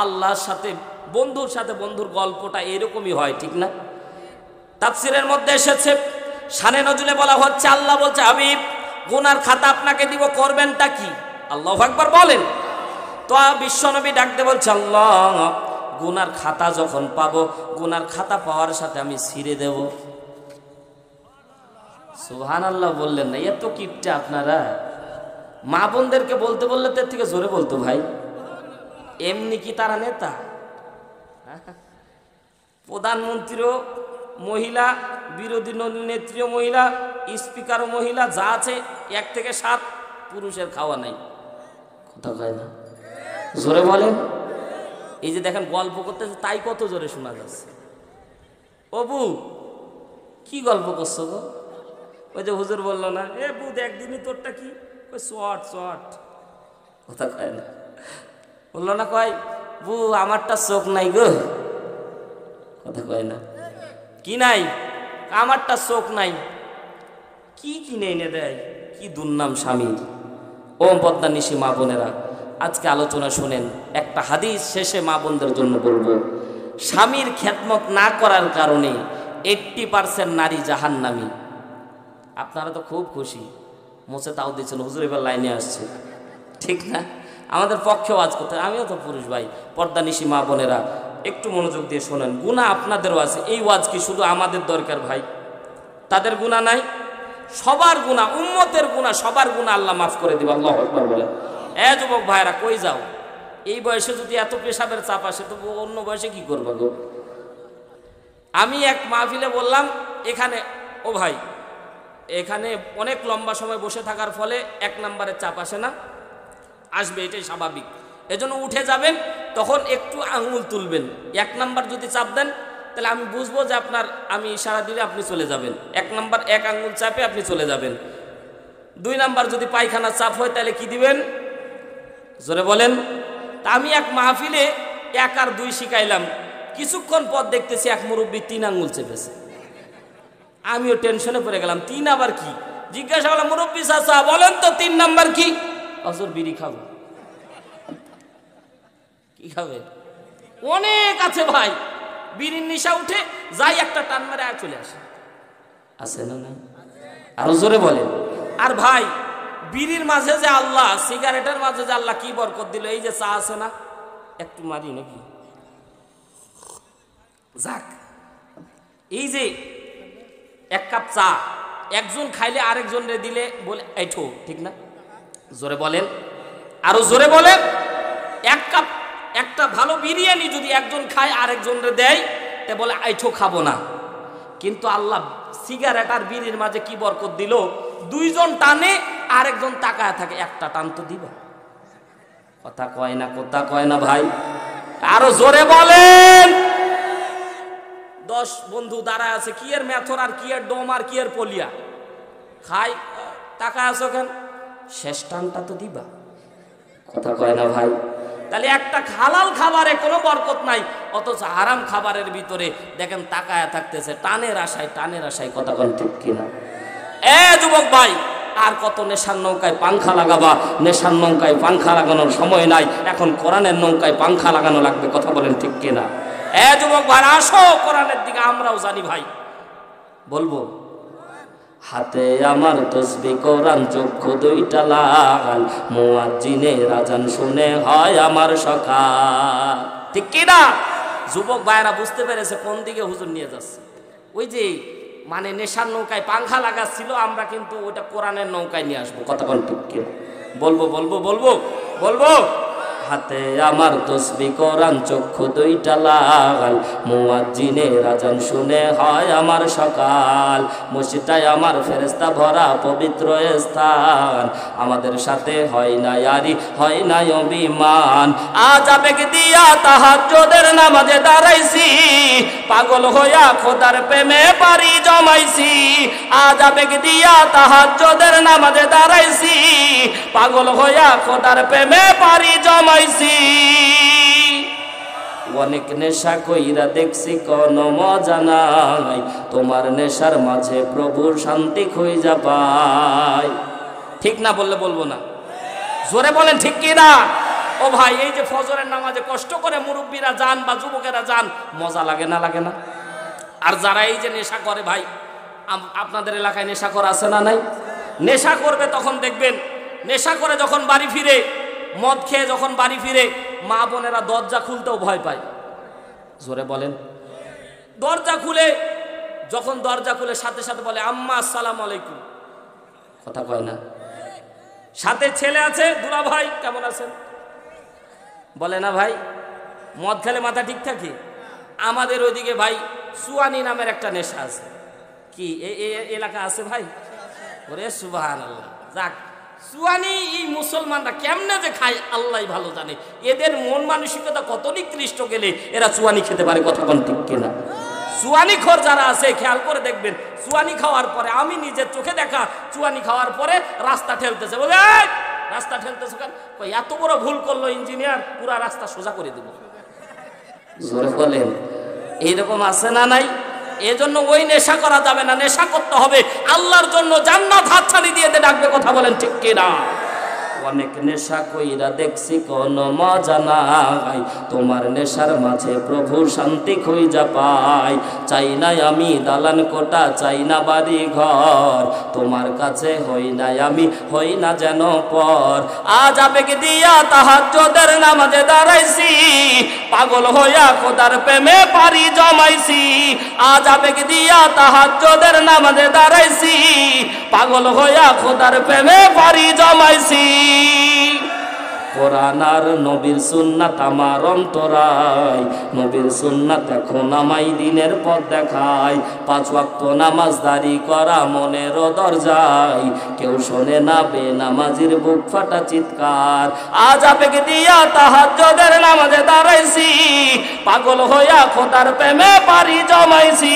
আল্লাহর সাথে বন্ধুর সাথে বন্ধুর গল্পটা এরকমই হয়, ঠিক না? তাফসীরের মধ্যে এসেছে, শানে নজুলে বলা হচ্ছে, আল্লাহ বলছে, হাবিব গুনার খাতা আপনাকে দিব, করবেনটা কি? আল্লাহু আকবার বলেন। তো বিশ্বনবী ডাকতে বলছে, আল্লাহ গুনার খাতা যখন পাবো, গুনার খাতা পাওয়ার সাথে আমি ছিঁড়ে দেব। সুবহানাল্লাহ বললেন না? এত কিপটা আপনারা। মা বোনদেরকে বলতে বললে তার থেকে জোরে বলতো ভাই। এমনি কি তারা নেতা? প্রধানমন্ত্রীও মহিলা, বিরোধী নেত্রীও মহিলা, স্পিকারও মহিলা, যা আছে 1 থেকে 7, পুরুষের খাওয়া নাই। কথা কয় না? জোরে বলেন। এই যে দেখেন গল্প করতেছে, তাই কত জোরে শোনা যাচ্ছে। ও বউ, কি গল্প করছো গো? ওই যে হুজুর বললো না, এ বউ একদিনই তোরটা কি? ওই শর্ট। কথা কয় না? বললো না, কয় বউ আমারটা চোখ নাই গো। কথা কয় না? কি নাই? আমারটা চোখ নাই, কি কিনে এনে দেয়, কি দুর্নাম স্বামীর। ও পদ্মা নিশি মা বোনেরা, আজকে আলোচনা শুনেন। একটা হাদিস শেষে মা বোনদের জন্য বলবো, স্বামীর খেদমত না করার কারণে 80% নারী জাহান্নামী। আপনারা তো খুব খুশি, মোছে তাও দিচ্ছেন, হুজুর এবার লাইনে আসছে, ঠিক না? আমাদের পক্ষেও আজ করতে, আমিও তো পুরুষ ভাই। পর্দা নিশি মা বোনেরা একটু মনোযোগ দিয়ে শোনেন, গুনাহ আপনাদেরও আছে। এই ওয়াজ কি শুধু আমাদের দরকার ভাই? তাদের গুনাহ নাই? সবার গুনাহ, উম্মতের গুনাহ, সবার গুনাহ আল্লাহ মাফ করে দিবে। আল্লাহু আকবার বলেন। যুবক ভাইরা কই যাও? এই বয়সে যদি এত পেশাবের চাপ আসে তো অন্য বয়সে কি করবে গো? আমি এক মাহফিলে বললাম, এখানে ও ভাই, এখানে অনেক লম্বা সময় বসে থাকার ফলে 1 নম্বরের চাপ আসে না? আসবে, এটাই স্বাভাবিক। এজন্য উঠে যাবেন, তখন একটু আঙুল তুলবেন। 1 নাম্বার যদি চাপ দেন তাহলে আমি বুঝবো যে আপনার, আমি ইশারা দিলে আপনি চলে যাবেন। 1 নাম্বার 1 আঙুল চাপে আপনি চলে যাবেন। 2 নাম্বার যদি পায়খানা চাপ হয় তাহলে কি দিবেন? জোরে বলেন। তা আমি এক মাহফিলে 1 আর 2 শিখাইলাম, কিছুক্ষণ পর দেখতেছি এক মুরব্বী 3 আঙুল চেপেছে। আমিও টেনশনে পড়ে গেলাম, 3 আবার কি? জিজ্ঞাসা করলাম, মুরব্বী চাচা বলেন তো 3 নাম্বার কি? অজর বিড়ি খাবো। কি খাবে? অনেক আছে ভাই, বিড়ির নেশা উঠে যাই একটা টান মেরে আর চলে আসে। আছে না? নাই? আরো জোরে বলেন। আর ভাই, বিড়ির মাঝে যে আল্লাহ, সিগারেটের মাঝে যে আল্লাহ কি বরকত দিল। এই যে চা আছে না, একটু মারি নাকি? যাক, এই যে 1 কাপ চা একজন খাইলে আরেকজনরে দিলে বলে এইঠো, ঠিক না? জোরে বলেন, আরো জোরে বলেন। 1 কাপ, একটা ভালো বিরিয়ানি যদি একজন খায় আরেকজনরে দেয় তে বলে আইঠো খাবো না। কিন্তু আল্লাহ সিগারেট আর বিড়ির মাঝে কি বরকত দিল, 2 জন টানে আরেকজন তাকায় থাকে, একটা টান তো দিবা। কথা কয় না, কথা কয় না ভাই, আরো জোরে বলেন। 10 বন্ধু দাঁড়ায় আছে, কি এর মেথর আর কি এর ডোম আর কি এর পলিয়া খাই, তাকায় আছো কেন? শেষ টানটা তো দিবা। কথা কয় না ভাই। তাহলে একটা হালাল খাবারে কোনো বরকত নাই, অথচ হারাম খাবারের ভিতরে দেখেন তাকায় থাকতেছে টানের আশায়, টানের আশায়। কথা বলেন ঠিক কিনা? যুবক ভাই, আর কত নেশার নৌকায় পাংখা লাগাবা? নেশার নৌকায় পাংখা লাগানোর সময় নাই, এখন কোরআনের নৌকায় পাংখা লাগানো লাগবে। কথা বলেন ঠিক কিনা? যুবক ভাই, আসো কোরআনের দিকে, আমরাও জানি ভাই। বলবো, হাতে আমার তসবিহ কোরআন, চক্ষু 2টা লাল, মুয়াজ্জিনের আযান শুনে হয় আমার সকাল। ঠিক কি না? যুবক ভাইরা বুঝতে পেরেছে কোন দিকে হুজুর নিয়ে যাচ্ছে। ওই যে মানে নেশার নৌকায় পাংখা লাগাচ্ছিল, আমরা কিন্তু ওইটা কোরআনের নৌকায় নিয়ে আসবো। কথা বল ঠিক কি? বলবো বলবো বলবো বলবো। হাতে আমার তসবিহ কোরআন, চক্ষু 2টা লাল, মুয়াজ্জিনের আযান শুনে হয় আমার সকাল। মসজিদটায় আমার ফেরেশতা ভরা পবিত্র স্থান, আমাদের সাথে হয় না ইয়ারি, হয় না অভিমান। আজ আবেগ দিয়া তাহাজ্জুদের নামাজে দাঁড়াইছি, পাগল হইয়া খোদার প্রেমে পারি জমাইছি। আজ আবেগ দিয়া তাহাজ্জুদের নামাজে দাঁড়াইছি, পাগল হইয়া খোদার প্রেমে পারি জমাইছি। অনেক নেশা কইরা দেখছি কোনো মজা নাই, তোমার নেশার মাঝে প্রভুর শান্তি খুঁজা পাই। ঠিক না বললে বলবো না? জোরে বলেন ঠিক কি না? ও ভাই, এই যে ফজরের নামাজে কষ্ট করে মুরব্বীরা যান বা যুবকেরা যান, মজা লাগে না? লাগে না? আর যারা এই যে নেশা করে ভাই, আপনাদের এলাকায় নেশা করা আছে না নাই? নেশা করবে তখন দেখবেন, নেশা করে যখন বাড়ি ফিরে, মদ খেয়ে যখন বাড়ি ফিরে, মা বোনেরা দরজা খুলতেও ভয় পায়। জোরে বলেন। দরজা খুলে, যখন দরজা খুলে সাথে সাথে বলে আম্মা আসসালামু আলাইকুম। কথা কয় না? সাথে ছেলে আছে, দুলা ভাই কেমন আছেন বলে না ভাই? মদ খেলে মাথা ঠিক থাকে? আমাদের ওইদিকে ভাই সুয়ানি নামের একটা নেশা আছে। কি এলাকা আছে ভাই? ওরে সুবহানাল্লাহ। যাক, সুয়ানি এই মুসলমানরা কেমনে যে খায় আল্লাহ ভালো জানে। এদের মন মানসিকতা কত নিকৃষ্ট গেলে এরা চুয়ানি খেতে পারে। কথা বল ঠিক কিনা? চুয়ানি খোর যারা আছে খেয়াল করে দেখবেন, চুয়ানি খাওয়ার পরে, আমি নিজের চোখে দেখা, চুয়ানি খাওয়ার পরে রাস্তা ঠেলতেছে। বলে রাস্তা ঠেলতেছে কেন? এত বড় ভুল করলো ইঞ্জিনিয়ার, পুরা রাস্তা সোজা করে দেব। জোরে বলেন। এইরকম আছে না নাই? এজন্য ওই নেশা করা যাবে না, নেশা করতে হবে আল্লাহর জন্য, জান্নাত হাতছানি দিয়ে ডাকবে, কথা বলেন ঠিক কিনা? অনেক নেশা কইরা দেখছি কোনো মজা নাই, তোমার নেশার মাঝে প্রভু শান্তি খুঁজা পাই। চাই না আমি দালান কোটা, চাই না বাড়ি ঘর, তোমার কাছে হই নাই আমি, হই না যেন পর। আজ আবেগ দিয়া তাহাজ্জুদের নামাজে দাঁড়াইছি, পাগল হইয়া খোদার প্রেমে পারি জমাইছি। আজ আবেগ দিয়া তাহাজ্জুদের নামাজে দাঁড়াইছি, পাগল হইয়া খোদার প্রেমে পারি জমাইছি। কোরআন আর নবীর সুন্নাত আমার অন্তরায়, নবীর সুন্নাত এখন আমায় দিনের পথ দেখায়। 5 ওয়াক্ত নামাজ দাঁড়ি করা মনের দরজায়, কেউ শোনে না বেনামাজির বুক ফাটা চিৎকার। আজ আবেগ দিয়া তাহাজ্জুদের নামাজে দাঁড়াইছি, পাগল হইয়া খোদার প্রেমে পারি জমাইছি।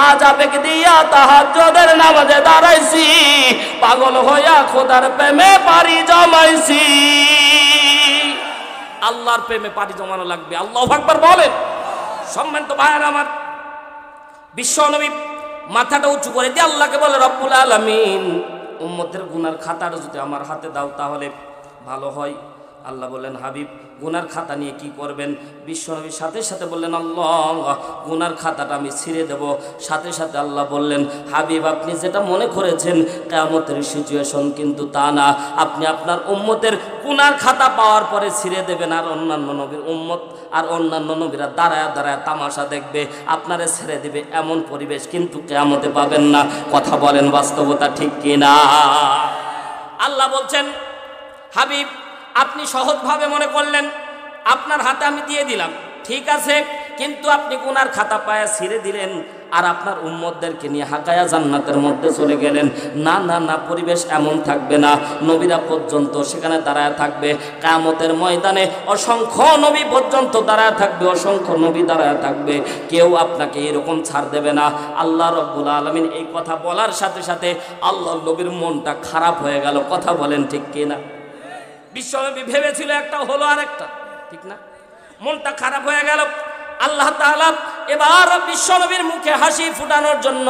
আজ আবেগ দিয়া তাহাজ্জুদের নামাজে দাঁড়াইছি, পাগল হইয়া খোদার প্রেমে পারি জমাইছি। আল্লাহর প্রেমে পাটি জমানো লাগবে। আল্লাহু আকবার বলেন। সম্মানিত ভাইরা আমার, বিশ্ব নবী মাথাটা উঁচু করে দিয়ে আল্লাহকে বলে, রব্বুল আলামিন, উম্মতের গুনার খাতাটা যদি আমার হাতে দাও তাহলে ভালো হয়। আল্লাহ বললেন, হাবিব গুনার খাতা নিয়ে কি করবেন? বিশ্বনবীর সাথে সাথে বললেন, আল্লাহ গুনার খাতাটা আমি ছিঁড়ে দেব। সাথে সাথে আল্লাহ বললেন, হাবিব আপনি যেটা মনে করেছেন কিয়ামতের সিচুয়েশন কিন্তু তা না। আপনি আপনার উম্মতের গুনার খাতা পাওয়ার পরে ছিঁড়ে দেবেন, আর অন্যান্য নবীর উম্মত আর অন্যান্য নবীরা দাঁড়ায় দাঁড়ায় তামাশা দেখবে, আপনারে ছেড়ে দিবে। এমন পরিবেশ কিন্তু কিয়ামতে পাবেন না। কথা বলেন বাস্তবতা ঠিক কিনা? আল্লাহ বলছেন, হাবিব আপনি সহজভাবে মনে করলেন আপনার হাতে আমি দিয়ে দিলাম, ঠিক আছে, কিন্তু আপনি গুনার খাতা পায়া ছিঁড়ে দিলেন আর আপনার উম্মতদেরকে নিয়ে হাকায়া জান্নাতের মধ্যে চলে গেলেন। না না না, পরিবেশ এমন থাকবে না। নবীরা পর্যন্ত সেখানে দাঁড়ায় থাকবে, কিয়ামতের ময়দানে অসংখ্য নবী পর্যন্ত দাঁড়ায় থাকবে, অসংখ্য নবী দাঁড়ায় থাকবে, কেউ আপনাকে এরকম ছাড় দেবে না। আল্লাহ রাব্বুল আলামিন এই কথা বলার সাথে সাথে আল্লাহ নবীর মনটা খারাপ হয়ে গেল। কথা বলেন ঠিক কিনা? বিশ্বনবী ভেবেছিল একটা, হলো আর একটা, ঠিক না? মনটা খারাপ হয়ে গেল। আল্লাহ তাআলা এবার বিশ্বনবীর মুখে হাসি ফুটানোর জন্য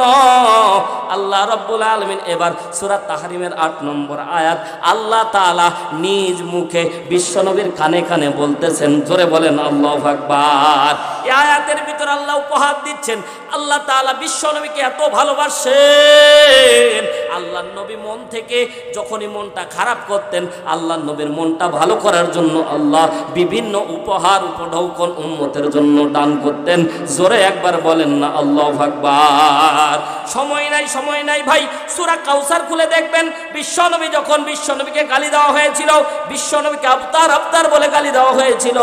আল্লাহ রাব্বুল আলামিন এবার সূরা তাহরিমের 8 নম্বর আয়াত আল্লাহ তাআলা নিজ মুখে বিশ্বনবীর কানে কানে বলতেছেন। জোরে বলেন আল্লাহু আকবার। এই আয়াতের ভিতর আল্লাহ উপহার দিচ্ছেন, আল্লাহ তাআলা বিশ্বনবীকে এত ভালোবাসেন। আল্লাহর নবী মন থেকে যখনই মনটা খারাপ করতেন, আল্লাহর নবীর মনটা ভালো করার জন্য আল্লাহ বিভিন্ন উপহার উপঢৌকন উম্মতের জন্য দান করতেন। জোরে একবার বলেন না আল্লাহু আকবার। সময় নাই ভাই, সূরা কাউসার খুলে দেখবেন। বিশ্বনবী যখন বিশ্বনবীকে গালি দেওয়া হয়েছিল, বিশ্বনবীকে আবতার বলে গালি দেওয়া হয়েছিল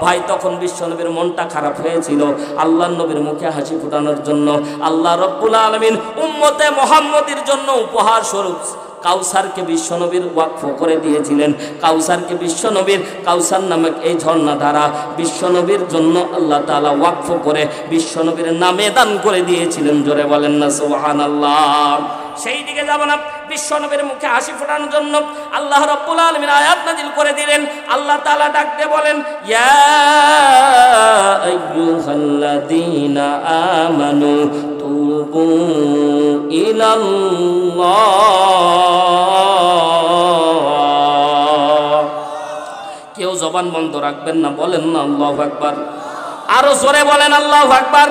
ভাই, তখন বিশ্বনবীর মনটা খারাপ হয়েছিল। আল্লাহর নবীর মুখে হাসি ফুটানোর জন্য আল্লাহ রাব্বুল আলামিন উম্মতে মুহাম্মদীর জন্য উপহার স্বরূপ কাউসারকে বিশ্বনবীর ওয়াকফ করে দিয়েছিলেন। কাউসারকে বিশ্বনবীর, কাউসার নামক এই ঝর্ণা ধারা বিশ্বনবীর জন্য আল্লাহ তাআলা ওয়াকফ করে বিশ্বনবীর নামে দান করে দিয়েছিলেন। জোরে বলেন না সুবহানাল্লাহ। সেই দিকে যাব না, বিশ্বনবীর মুখে হাসি ফোটানোর জন্য আল্লাহ রাব্বুল আলামিন আয়াত নাযিল করে দিলেন। আল্লাহ তাআলা ডাকতে বলেন, ইয়া আইয়ুহাল্লাযীনা আমানু তুবু ইলাল্লাহ। কেউ জবান বন্ধ রাখবেন না, বলেন না আল্লাহু আকবার। আরো জোরে বলেন আল্লাহু আকবার।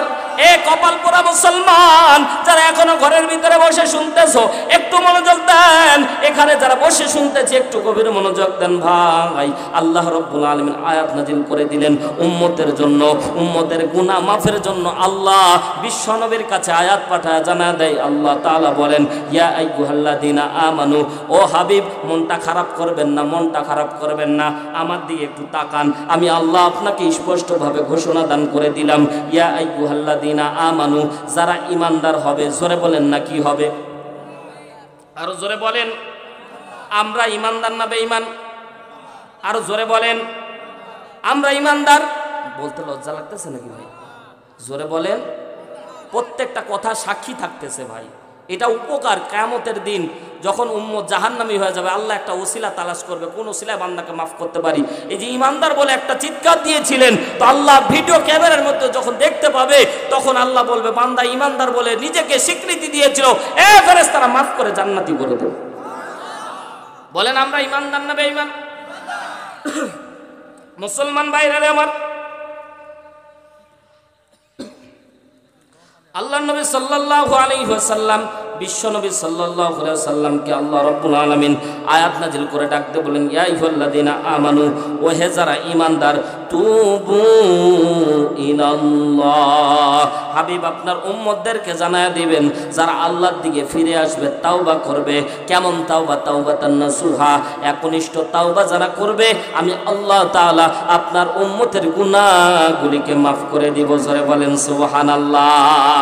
এ কপাল পোড়া মুসলমান যারা এখনো ঘরের ভিতরে বসে শুনতেছো, একটু মনোযোগ দেন। এখানে যারা বসে শুনতেছে একটু গভীর মনোযোগ দেন ভাই। আল্লাহ রাব্বুল আলামিন আয়াত নাযিল করে দিলেন উম্মতের জন্য, উম্মতের গুনাহ মাফের জন্য। আল্লাহ বিশ্বনবীর কাছে আয়াত পাঠায় জানা দেয়, আল্লাহ তাআলা বলেন, ইয়া আইয়ুহাল্লাযীনা আমানু, ও হাবিব মনটা খারাপ করবেন না, মনটা খারাপ করবেন না, আমার দিকে একটু তাকান। আমি আল্লাহ আপনাকে স্পষ্টভাবে ঘোষণা দান করে দিলাম, ইয়া আইয়ুহাল্লাযীনা আমানু, যারা ঈমানদার হবে। জোরে বলেন না কি হবে? আরো জোরে বলেন। আমরা ঈমানদার না বেঈমান? আরো জোরে বলেন। আমরা ঈমানদার। বলতে লজ্জা লাগতেছে নাকি ভাই? জোরে বলেন। প্রত্যেকটা কথা সাক্ষী থাকতেছে ভাই। এটা উপকার, কিয়ামতের দিন যখন উম্মত জাহান্নামী হয়ে যাবে আল্লাহ একটা ওসিলা তালাশ করবে, কোন ওসিলায় বান্দাকে মাফ করতে পারি। এই যে ইমানদার বলে একটা চিৎকার দিয়েছিলেন, তো আল্লাহ ভিডিও ক্যামেরার মধ্যে যখন দেখতে পাবে তখন আল্লাহ বলবে বান্দা ইমানদার বলে নিজেকে স্বীকৃতি দিয়েছিল, এ ফেরেশতারা মাফ করে জান্নাতি করে দেবে। বলেন আমরা ইমানদার না বেঈমান? মুসলমান ভাইরা আমার, আল্লাহ নবী সাল্লাল্লাহু আলাইহি ওয়াসাল্লাম, বিশ্ব নবী সাল্লাল্লাহু আলাইহি ওয়াসাল্লামকে আল্লাহ রাব্বুল আলামিন আয়াত নাজিল করে ডাকতে বলেন, ইয়া আইয়ুহাল্লাযীনা আমানু, ও হে যারা ঈমানদার, তুবু ইলাল্লাহ। হাবিব আপনার উম্মতদেরকে জানায়া দিবেন যারা আল্লাহর দিকে ফিরে আসবে, তাওবা করবে। কেমন তাওবা? তাওবাতান নাসুহা, একনিষ্ঠ তাওবা যারা করবে আমি আল্লাহ তাআলা আপনার উম্মতের গুনাহগুলিকে মাফ করে দিব। জোরে বলেন সুবহানাল্লাহ।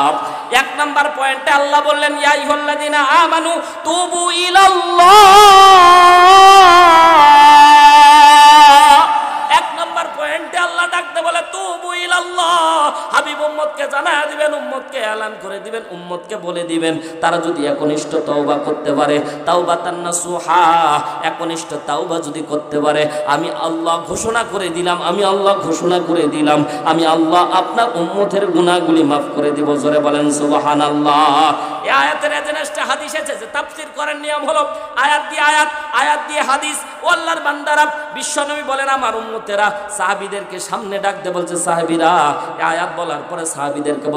এক নাম্বার পয়েন্টে আল্লাহ বললেন ইয়া আইয়ুহাল্লাযীনা আমানু তুবু ইলাল্লাহ। এক নাম্বার পয়েন্টে আল্লাহ ডাকতে বলে তুবু ইলাল্লাহ। হাবিব উম্মতকে জানায়া দিবেন, উম্মতকে এলান করে দিবেন, উম্মতকে বলে দিবেন তারা যদি একনিষ্ঠ তওবা করতে পারে, তাওবাতান নাসুহা, একনিষ্ঠ তাওবা যদি করতে পারে, আমি আল্লাহ ঘোষণা করে দিলাম, আমি আল্লাহ ঘোষণা করে দিলাম, আমি আল্লাহ আপনার উম্মতের গুনাহগুলি মাফ করে দিব। জোরে বলেন সুবহানাল্লাহ। এই আয়াতের এজেন্সটা হাদিস আছে যে তাফসীর করার নিয়ম হলো আয়াত দিয়ে আয়াত, আয়াত দিয়ে হাদিস। ও আল্লাহর বান্দারা, বিশ্বনবী বলেন আমার উম্মতেরা, সাহাবীদেরকে সামনে ডাকতে বলছে, সাহাবীরা, এই আয়াত বলার পরে সাহাবীদেরকে